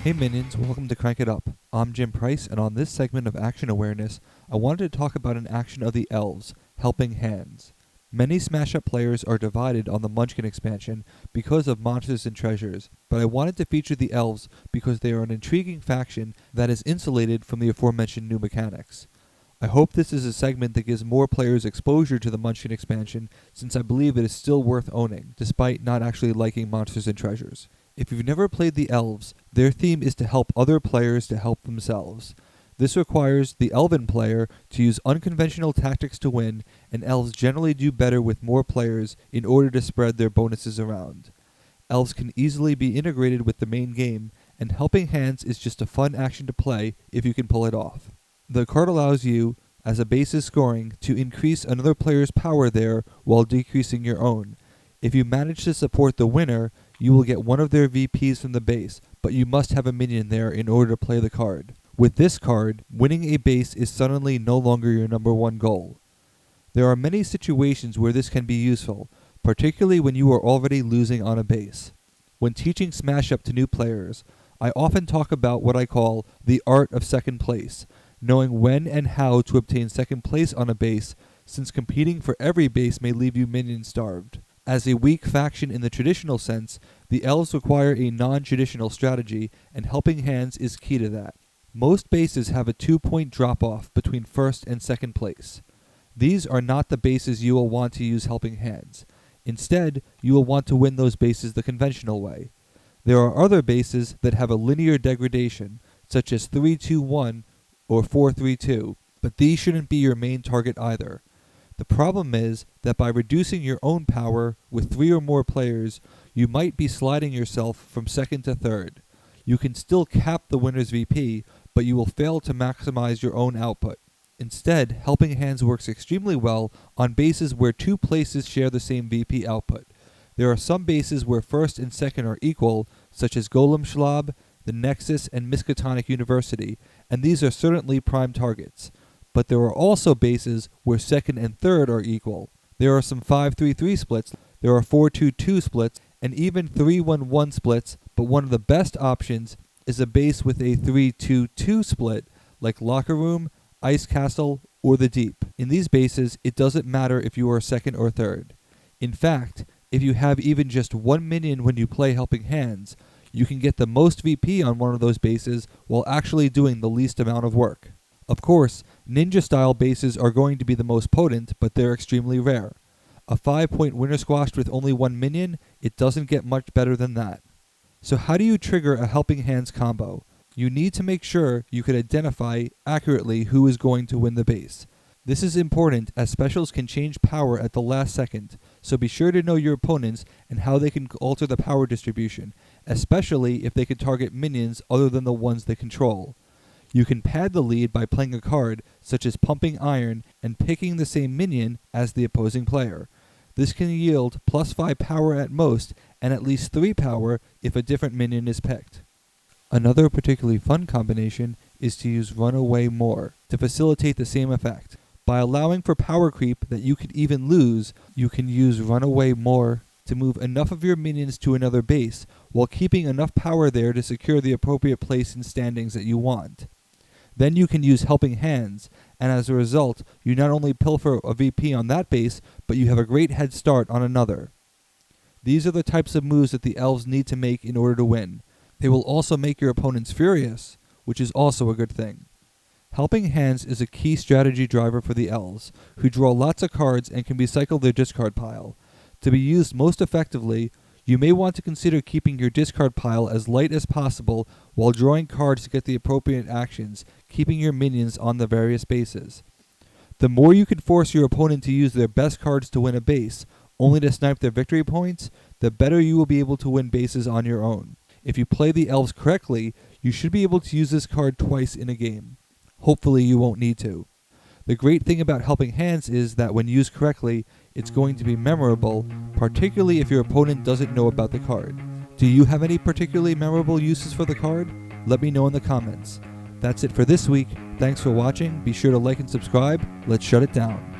Hey minions, welcome to Crank It Up. I'm Jim Price, and on this segment of Action Awareness, I wanted to talk about an action of the elves, Helping Hands. Many Smash Up players are divided on the Munchkin expansion because of monsters and treasures, but I wanted to feature the elves because they are an intriguing faction that is insulated from the aforementioned new mechanics. I hope this is a segment that gives more players exposure to the Munchkin expansion, since I believe it is still worth owning, despite not actually liking monsters and treasures. If you've never played the elves, their theme is to help other players to help themselves. This requires the elven player to use unconventional tactics to win, and elves generally do better with more players in order to spread their bonuses around. Elves can easily be integrated with the main game, and Helping Hands is just a fun action to play if you can pull it off. The card allows you, as a basis scoring, to increase another player's power there while decreasing your own. If you manage to support the winner, you will get one of their VPs from the base, but you must have a minion there in order to play the card. With this card, winning a base is suddenly no longer your number one goal. There are many situations where this can be useful, particularly when you are already losing on a base. When teaching Smash Up to new players, I often talk about what I call the art of second place, knowing when and how to obtain second place on a base, since competing for every base may leave you minion starved. As a weak faction in the traditional sense, the elves require a non-traditional strategy, and Helping Hands is key to that. Most bases have a 2-point drop-off between first and second place. These are not the bases you will want to use Helping Hands. Instead, you will want to win those bases the conventional way. There are other bases that have a linear degradation, such as 3-2-1 or 4-3-2, but these shouldn't be your main target either. The problem is that by reducing your own power with 3 or more players, you might be sliding yourself from second to third. You can still cap the winner's VP, but you will fail to maximize your own output. Instead, Helping Hands works extremely well on bases where 2 places share the same VP output. There are some bases where first and second are equal, such as Golem Schlab, the Nexus, and Miskatonic University, and these are certainly prime targets. But there are also bases where second and third are equal. There are some 5-3-3 splits, there are 4-2-2 splits, and even 3-1-1 splits, but one of the best options is a base with a 3-2-2 split, like Locker Room, Ice Castle, or the Deep. In these bases, it doesn't matter if you are second or third. In fact, if you have even just one minion when you play Helping Hands, you can get the most VP on one of those bases while actually doing the least amount of work. Of course, ninja-style bases are going to be the most potent, but they're extremely rare. A 5-point winner squashed with only one minion, it doesn't get much better than that. So how do you trigger a Helping Hands combo? You need to make sure you can identify accurately who is going to win the base. This is important as specials can change power at the last second, so be sure to know your opponents and how they can alter the power distribution, especially if they can target minions other than the ones they control. You can pad the lead by playing a card such as Pumping Iron and picking the same minion as the opposing player. This can yield +5 power at most and at least 3 power if a different minion is picked. Another particularly fun combination is to use Runaway More to facilitate the same effect. By allowing for power creep that you could even lose, you can use Runaway More to move enough of your minions to another base while keeping enough power there to secure the appropriate place in standings that you want. Then you can use Helping Hands, and as a result, you not only pilfer a VP on that base, but you have a great head start on another. These are the types of moves that the elves need to make in order to win. They will also make your opponents furious, which is also a good thing. Helping Hands is a key strategy driver for the elves, who draw lots of cards and can recycle their discard pile. To be used most effectively, you may want to consider keeping your discard pile as light as possible while drawing cards to get the appropriate actions, keeping your minions on the various bases. The more you can force your opponent to use their best cards to win a base, only to snipe their victory points, the better you will be able to win bases on your own. If you play the elves correctly, you should be able to use this card twice in a game. Hopefully you won't need to. The great thing about Helping Hands is that when used correctly, it's going to be memorable, particularly if your opponent doesn't know about the card. Do you have any particularly memorable uses for the card? Let me know in the comments. That's it for this week. Thanks for watching. Be sure to like and subscribe. Let's shut it down.